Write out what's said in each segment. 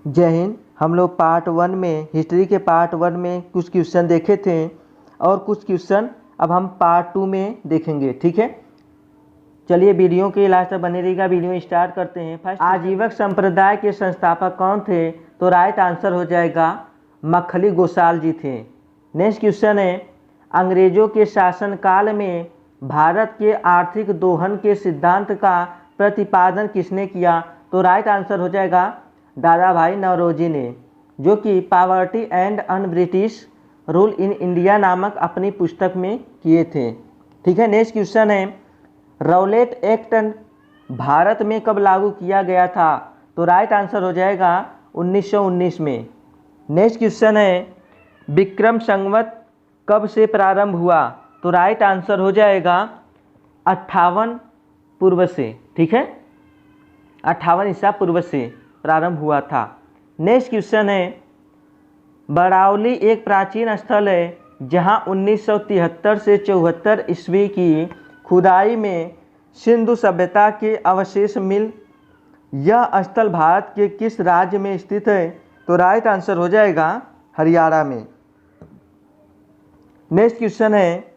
जय हिंद। हम लोग पार्ट 1 में हिस्ट्री के पार्ट 1 में कुछ क्वेश्चन देखे थे और कुछ क्वेश्चन अब हम पार्ट 2 में देखेंगे। ठीक है, चलिए वीडियो के लास्ट तक बने रहिएगा। वीडियो स्टार्ट करते हैं। फर्स्ट, आजीवक संप्रदाय के संस्थापक कौन थे? तो राइट आंसर हो जाएगा मखली गोसाल जी थे। नेक्स्ट क्वेश्चन है, अंग्रेजों के शासनकाल में भारत के आर्थिक दोहन के सिद्धांत का प्रतिपादन किसने किया? तो राइट आंसर हो जाएगा दादा भाई नौरोजी ने, जो कि poverty and un British rule in India नामक अपनी पुस्तक में किए थे। ठीक है, नेक्स्ट क्वेश्चन है, रौलेट एक्ट भारत में कब लागू किया गया था? तो राइट आंसर हो जाएगा 1919 में। नेक्स्ट क्वेश्चन है, विक्रम संवत कब से प्रारंभ हुआ? तो राइट आंसर हो जाएगा 58 पूर्व से। ठीक है, 58 ईसा पूर्व से प्रारंभ हुआ था। नेक्स्ट क्वेश्चन है, बड़ावली एक प्राचीन स्थल है जहां 1973 से 74 ईस्वी की खुदाई में सिंधु सभ्यता के अवशेष मिल। यह स्थल भारत के किस राज्य में स्थित है? तो राइट आंसर हो जाएगा हरियाणा में। नेक्स्ट क्वेश्चन है,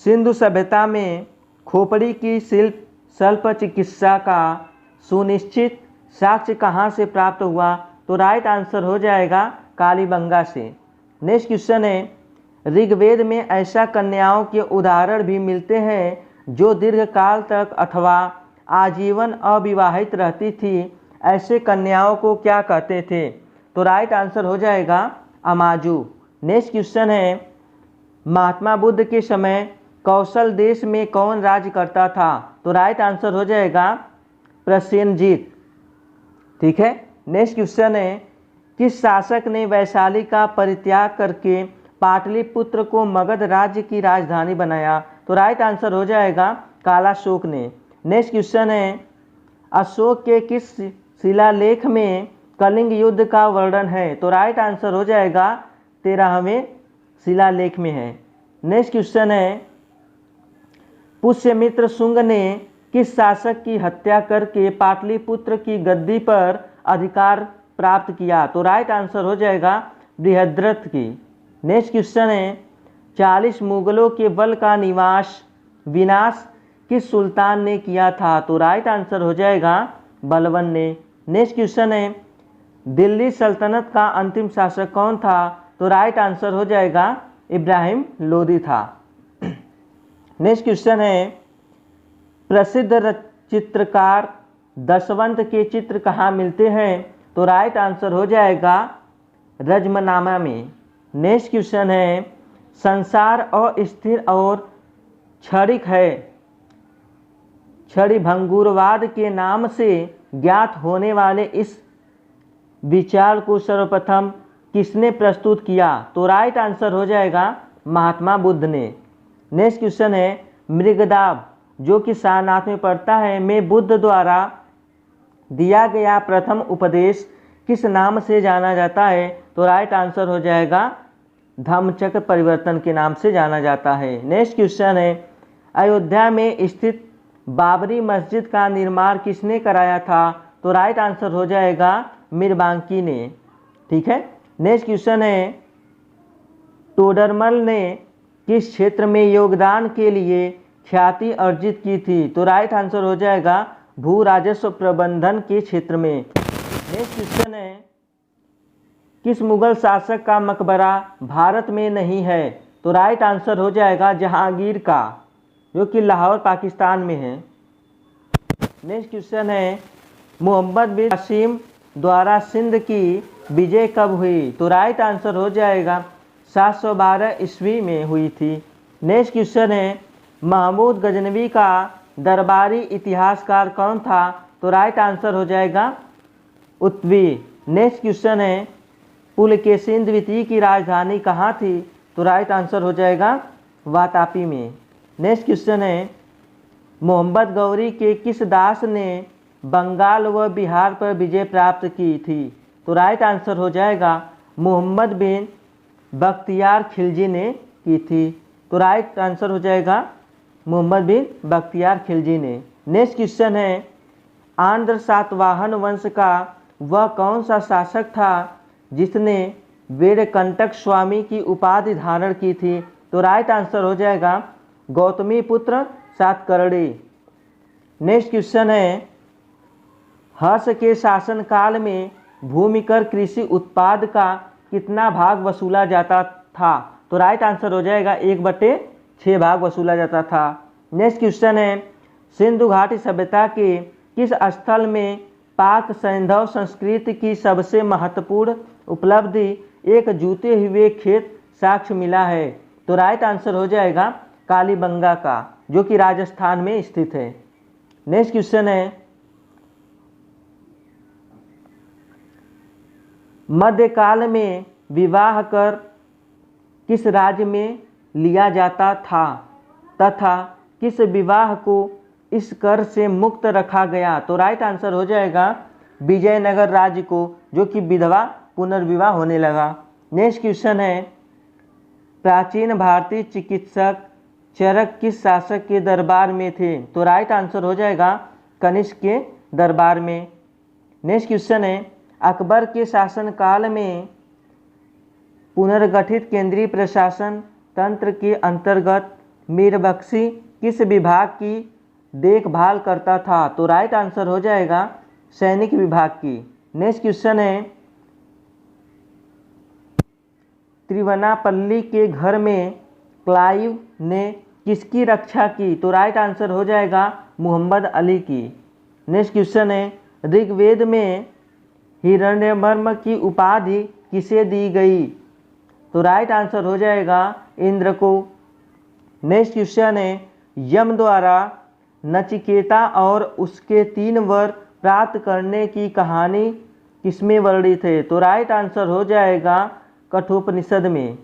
सिंधु सभ्यता में खोपड़ी की शल्य चिकित्सा का सुनिश्चित साक्ष्य कहाँ से प्राप्त हुआ? तो राइट आंसर हो जाएगा कालीबंगा से। नेक्स्ट क्वेश्चन है, ऋग्वेद में ऐसा कन्याओं के उदाहरण भी मिलते हैं जो दीर्घकाल तक अथवा आजीवन अविवाहित रहती थी। ऐसे कन्याओं को क्या कहते थे? तो राइट आंसर हो जाएगा अमाजू। नेक्स्ट क्वेश्चन है, महात्मा बुद्ध के समय कौशल देश में कौन राज्य करता था? तो राइट आंसर हो जाएगा प्रसेनजीत। ठीक है, नेक्स्ट क्वेश्चन है, किस शासक ने वैशाली का परित्याग करके पाटलिपुत्र को मगध राज्य की राजधानी बनाया? तो राइट आंसर हो जाएगा कालाशोक ने। नेक्स्ट क्वेश्चन है, अशोक के किस शिलालेख में कलिंग युद्ध का वर्णन है? तो राइट आंसर हो जाएगा 13वें शिलालेख में है। नेक्स्ट क्वेश्चन है, पुष्यमित्र शुंग ने किस शासक की हत्या करके पाटलिपुत्र की गद्दी पर अधिकार प्राप्त किया? तो राइट आंसर हो जाएगा बृहद्रथ की। नेक्स्ट क्वेश्चन है, 40 मुगलों के बल का विनाश किस सुल्तान ने किया था? तो राइट आंसर हो जाएगा बलबन ने। नेक्स्ट क्वेश्चन है, दिल्ली सल्तनत का अंतिम शासक कौन था? तो राइट आंसर हो जाएगा इब्राहिम लोदी था। नेक्स्ट क्वेश्चन है, प्रसिद्ध चित्रकार दशवंत के चित्र कहाँ मिलते हैं? तो राइट आंसर हो जाएगा रजमनामा में। नेक्स्ट क्वेश्चन है, संसार अस्थिर और क्षणिक है, क्षणिभंगुरवाद के नाम से ज्ञात होने वाले इस विचार को सर्वप्रथम किसने प्रस्तुत किया? तो राइट आंसर हो जाएगा महात्मा बुद्ध ने। नेक्स्ट क्वेश्चन है, मृगदाब जो कि सारनाथ में पड़ता है में बुद्ध द्वारा दिया गया प्रथम उपदेश किस नाम से जाना जाता है? तो राइट आंसर हो जाएगा धम्मचक्र परिवर्तन के नाम से जाना जाता है। नेक्स्ट क्वेश्चन है, अयोध्या में स्थित बाबरी मस्जिद का निर्माण किसने कराया था? तो राइट आंसर हो जाएगा मीरबांकी ने। ठीक है, नेक्स्ट क्वेश्चन है, टोडरमल ने किस क्षेत्र में योगदान के लिए ख्याति अर्जित की थी? तो राइट आंसर हो जाएगा भू राजस्व प्रबंधन के क्षेत्र में। नेक्स्ट क्वेश्चन है, किस मुगल शासक का मकबरा भारत में नहीं है? तो राइट आंसर हो जाएगा जहांगीर का, जो कि लाहौर पाकिस्तान में है। नेक्स्ट क्वेश्चन है, मोहम्मद बिन कासिम द्वारा सिंध की विजय कब हुई? तो राइट आंसर हो जाएगा 712 ईस्वी में हुई थी। नेक्स्ट क्वेश्चन है, महमूद गजनवी का दरबारी इतिहासकार कौन था? तो राइट आंसर हो जाएगा उत्वी। नेक्स्ट क्वेश्चन है, पुलकेशिन द्वितीय की राजधानी कहाँ थी? तो राइट आंसर हो जाएगा वातापी में। नेक्स्ट क्वेश्चन है, मोहम्मद गौरी के किस दास ने बंगाल व बिहार पर विजय प्राप्त की थी? तो राइट आंसर हो जाएगा मोहम्मद बिन बख्तियार खिलजी ने की थी। तो राइट आंसर हो जाएगा मोहम्मद बिन बख्तियार खिलजी ने। नेक्स्ट क्वेश्चन है, आंध्र सातवाहन वंश का वह कौन सा शासक था जिसने वेरकंटक स्वामी की उपाधि धारण की थी? तो राइट आंसर हो जाएगा गौतमी पुत्र सातकर्णी। नेक्स्ट क्वेश्चन है, हर्ष के शासनकाल में भूमिकर कृषि उत्पाद का कितना भाग वसूला जाता था? तो राइट आंसर हो जाएगा 1/6 भाग वसूला जाता था। नेक्स्ट क्वेश्चन है, सिंधु घाटी सभ्यता के किस स्थल में पाक सैंधव संस्कृति की सबसे महत्वपूर्ण उपलब्धि एक जूते हुए खेत साक्ष्य मिला है? तो राइट आंसर हो जाएगा कालीबंगा का, जो कि राजस्थान में स्थित है। नेक्स्ट क्वेश्चन है, मध्यकाल में विवाह कर किस राज्य में लिया जाता था तथा किस विवाह को इस कर से मुक्त रखा गया? तो राइट आंसर हो जाएगा विजयनगर राज्य को, जो कि विधवा पुनर्विवाह होने लगा। नेक्स्ट क्वेश्चन है, प्राचीन भारतीय चिकित्सक चरक किस शासक के दरबार में थे? तो राइट आंसर हो जाएगा कनिष्क के दरबार में। नेक्स्ट क्वेश्चन है, अकबर के शासनकाल में पुनर्गठित केंद्रीय प्रशासन तंत्र के अंतर्गत मीरबख्शी किस विभाग की देखभाल करता था? तो राइट आंसर हो जाएगा सैनिक विभाग की। नेक्स्ट क्वेश्चन है, त्रिवनापल्ली के घर में क्लाइव ने किसकी रक्षा की? तो राइट आंसर हो जाएगा मोहम्मद अली की। नेक्स्ट क्वेश्चन है, ऋग्वेद में हिरण्यवर्म की उपाधि किसे दी गई? तो राइट आंसर हो जाएगा इंद्र को। नेक्स्ट क्वेश्चन है, यम द्वारा नचिकेता और उसके 3 वर प्राप्त करने की कहानी किसमें वर्णित है? तो राइट आंसर हो जाएगा कठोपनिषद में।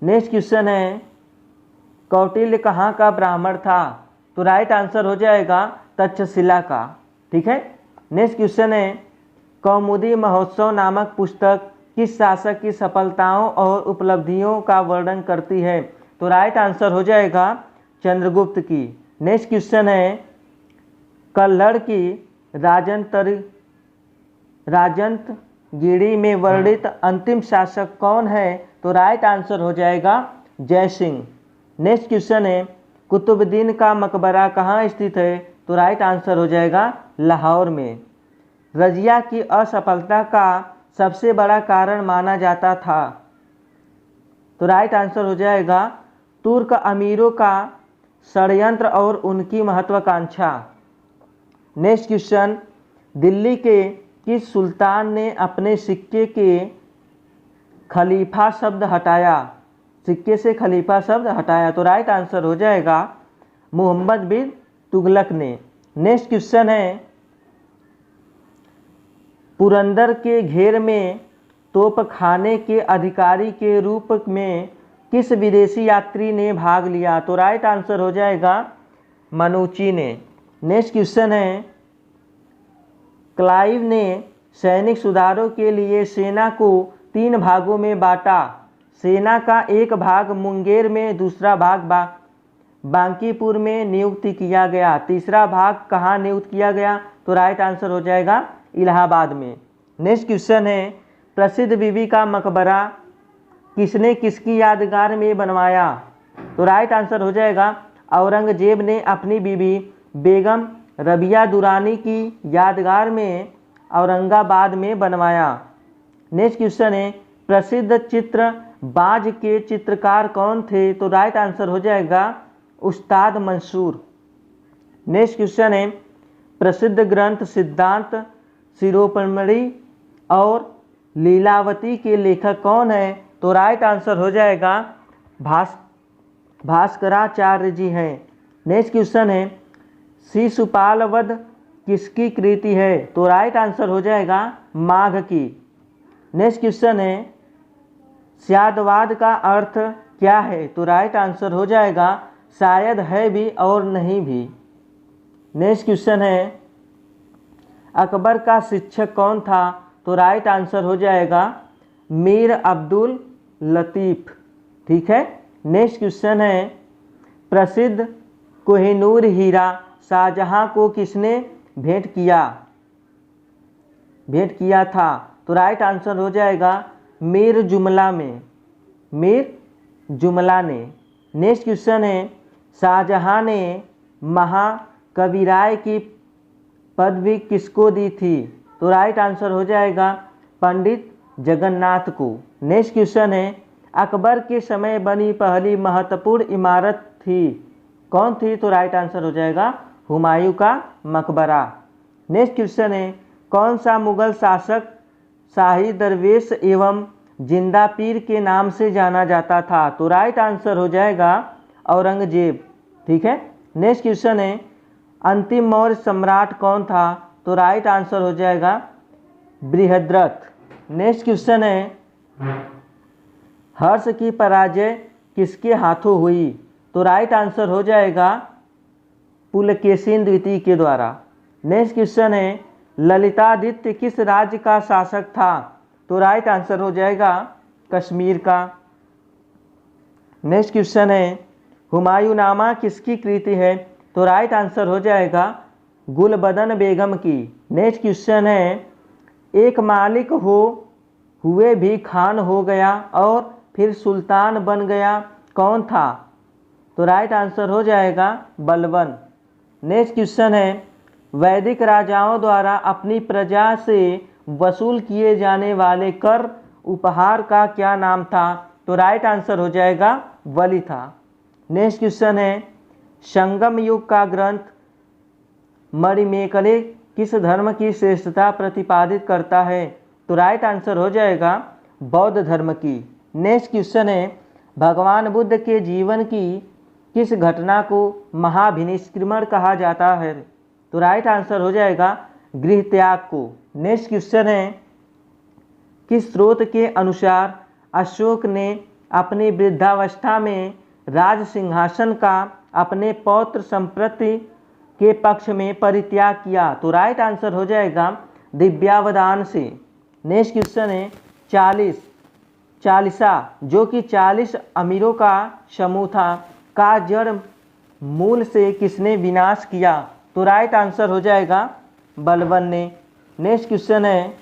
नेक्स्ट क्वेश्चन है, कौटिल्य कहाँ का ब्राह्मण था? तो राइट आंसर हो जाएगा तक्षशिला का। ठीक है। नेक्स्ट क्वेश्चन है, कौमुदी महोत्सव नामक पुस्तक किस शासक की सफलताओं और उपलब्धियों का वर्णन करती है? तो राइट आंसर हो जाएगा चंद्रगुप्त की। नेक्स्ट क्वेश्चन है, कल्लड़ की राजंतगिरी में वर्णित अंतिम शासक कौन है? तो राइट आंसर हो जाएगा जय सिंह। नेक्स्ट क्वेश्चन है, कुतुबुद्दीन का मकबरा कहाँ स्थित है? तो राइट आंसर हो जाएगा लाहौर में। रजिया की असफलता का सबसे बड़ा कारण माना जाता था? तो राइट आंसर हो जाएगा तुर्क अमीरों का षड्यंत्र और उनकी महत्वाकांक्षा। नेक्स्ट क्वेश्चन, दिल्ली के किस सुल्तान ने अपने सिक्के के खलीफा शब्द हटाया? सिक्के से खलीफा शब्द हटाया। तो राइट आंसर हो जाएगा मोहम्मद बिन तुगलक ने। नेक्स्ट क्वेश्चन है, पुरंदर के घेर में तोपखाने के अधिकारी के रूप में किस विदेशी यात्री ने भाग लिया? तो राइट आंसर हो जाएगा मनुची ने। नेक्स्ट क्वेश्चन है, क्लाइव ने सैनिक सुधारों के लिए सेना को 3 भागों में बांटा। सेना का एक भाग मुंगेर में, दूसरा भाग बांकीपुर में नियुक्त किया गया, तीसरा भाग कहाँ नियुक्त किया गया? तो राइट आंसर हो जाएगा इलाहाबाद में। नेक्स्ट क्वेश्चन है, प्रसिद्ध बीबी का मकबरा किसने किसकी यादगार में बनवाया? तो राइट आंसर हो जाएगा औरंगजेब ने अपनी बीबी बेगम रबिया दुरानी की यादगार में औरंगाबाद में बनवाया। नेक्स्ट क्वेश्चन है, प्रसिद्ध चित्र बाज के चित्रकार कौन थे? तो राइट आंसर हो जाएगा उस्ताद मंसूर। नेक्स्ट क्वेश्चन है, प्रसिद्ध ग्रंथ सिद्धांत शिरोमणि और लीलावती के लेखक कौन है? तो राइट आंसर हो जाएगा भास्कराचार्य जी हैं। नेक्स्ट क्वेश्चन है, शिशुपाल वध किसकी कृति है? तो राइट आंसर हो जाएगा माघ की। नेक्स्ट क्वेश्चन है, स्यादवाद का अर्थ क्या है? तो राइट आंसर हो जाएगा शायद है भी और नहीं भी। नेक्स्ट क्वेश्चन है, अकबर का शिक्षक कौन था? तो राइट आंसर हो जाएगा मीर अब्दुल लतीफ़। ठीक है। नेक्स्ट क्वेश्चन है, प्रसिद्ध कोहिनूर हीरा शाहजहां को किसने भेंट किया? भेंट किया था। तो राइट आंसर हो जाएगा मीर जुमला में, मीर जुमला ने। नेक्स्ट क्वेश्चन है शाहजहां ने महाकविराय की पदवी किसको दी थी? तो राइट आंसर हो जाएगा पंडित जगन्नाथ को। नेक्स्ट क्वेश्चन है अकबर के समय बनी पहली महत्वपूर्ण इमारत थी, कौन थी? तो राइट आंसर हो जाएगा हुमायूं का मकबरा। नेक्स्ट क्वेश्चन है कौन सा मुगल शासक शाही दरवेश एवं जिंदा पीर के नाम से जाना जाता था? तो राइट आंसर हो जाएगा औरंगजेब। ठीक है। नेक्स्ट क्वेश्चन है अंतिम मौर्य सम्राट कौन था? तो राइट आंसर हो जाएगा बृहद्रथ। नेक्स्ट क्वेश्चन है हर्ष की पराजय किसके हाथों हुई? तो राइट आंसर हो जाएगा पुलकेशिन द्वितीय के द्वारा। नेक्स्ट क्वेश्चन है ललितादित्य किस राज्य का शासक था? तो राइट आंसर हो जाएगा कश्मीर का। नेक्स्ट क्वेश्चन है हुमायूंनामा किसकी कृति है? तो राइट आंसर हो जाएगा गुलबदन बेगम की। नेक्स्ट क्वेश्चन है एक मालिक हुए भी खान हो गया और फिर सुल्तान बन गया, कौन था? तो राइट आंसर हो जाएगा बलबन। नेक्स्ट क्वेश्चन है वैदिक राजाओं द्वारा अपनी प्रजा से वसूल किए जाने वाले कर उपहार का क्या नाम था? तो राइट आंसर हो जाएगा बलि था। नेक्स्ट क्वेश्चन है संगम युग का ग्रंथ मणिमेखले किस धर्म की श्रेष्ठता प्रतिपादित करता है? तो राइट आंसर हो जाएगा बौद्ध धर्म की। नेक्स्ट क्वेश्चन है भगवान बुद्ध के जीवन की किस घटना को महाभिनिष्क्रमण कहा जाता है? तो राइट आंसर हो जाएगा गृह त्याग को। नेक्स्ट क्वेश्चन है किस स्रोत के अनुसार अशोक ने अपनी वृद्धावस्था में राज सिंहासन का अपने पौत्र संप्रति के पक्ष में परित्याग किया? तो राइट आंसर हो जाएगा दिव्यावदान से। नेक्स्ट क्वेश्चन है चालीसा जो कि 40 अमीरों का समूह था का जड़ मूल से किसने विनाश किया? तो राइट आंसर हो जाएगा बलबन ने। नेक्स्ट क्वेश्चन है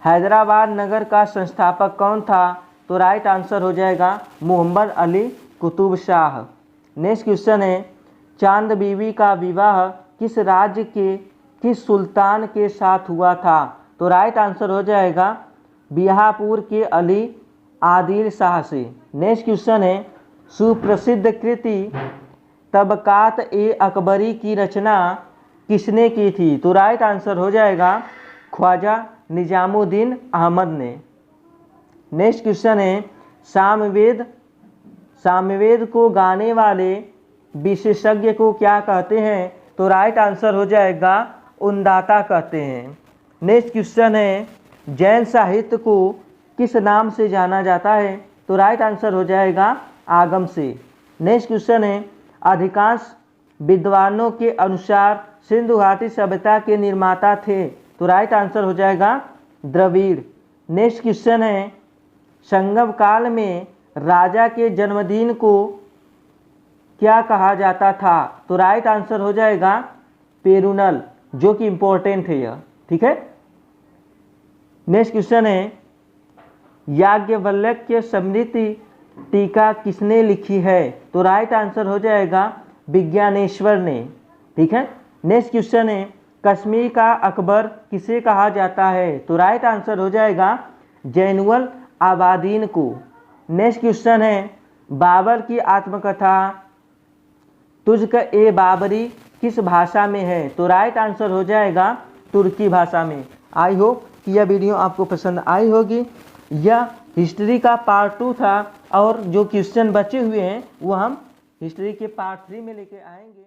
हैदराबाद नगर का संस्थापक कौन था? तो राइट आंसर हो जाएगा मोहम्मद अली कुतुब शाह। नेक्स्ट क्वेश्चन है चांद बीवी का विवाह किस राज्य के किस सुल्तान के साथ हुआ था? तो राइट आंसर हो जाएगा बिहापुर के अली आदिल शाह से। नेक्स्ट क्वेश्चन है सुप्रसिद्ध कृति तबकात ए अकबरी की रचना किसने की थी? तो राइट आंसर हो जाएगा ख्वाजा निजामुद्दीन अहमद ने। नेक्स्ट क्वेश्चन है सामवेद को गाने वाले विशेषज्ञ को क्या कहते हैं? तो राइट आंसर हो जाएगा उन्दाता कहते हैं। नेक्स्ट क्वेश्चन है जैन साहित्य को किस नाम से जाना जाता है? तो राइट आंसर हो जाएगा आगम से। नेक्स्ट क्वेश्चन है अधिकांश विद्वानों के अनुसार सिंधु घाटी सभ्यता के निर्माता थे? तो राइट आंसर हो जाएगा द्रविड़। नेक्स्ट क्वेश्चन है संगम काल में राजा के जन्मदिन को क्या कहा जाता था? तो राइट आंसर हो जाएगा पेरुनल, जो कि इंपॉर्टेंट है यह। ठीक है। नेक्स्ट क्वेश्चन है याज्ञवल्क्य स्मृति टीका किसने लिखी है? तो राइट आंसर हो जाएगा विज्ञानेश्वर ने। ठीक है। नेक्स्ट क्वेश्चन है कश्मीर का अकबर किसे कहा जाता है? तो राइट आंसर हो जाएगा जैनुल आबादीन को। नेक्स्ट क्वेश्चन है बाबर की आत्मकथा तुझक ए बाबरी किस भाषा में है? तो राइट आंसर हो जाएगा तुर्की भाषा में। आई होप कि यह वीडियो आपको पसंद आई होगी। यह हिस्ट्री का पार्ट 2 था और जो क्वेश्चन बचे हुए हैं वो हम हिस्ट्री के पार्ट 3 में लेके आएंगे।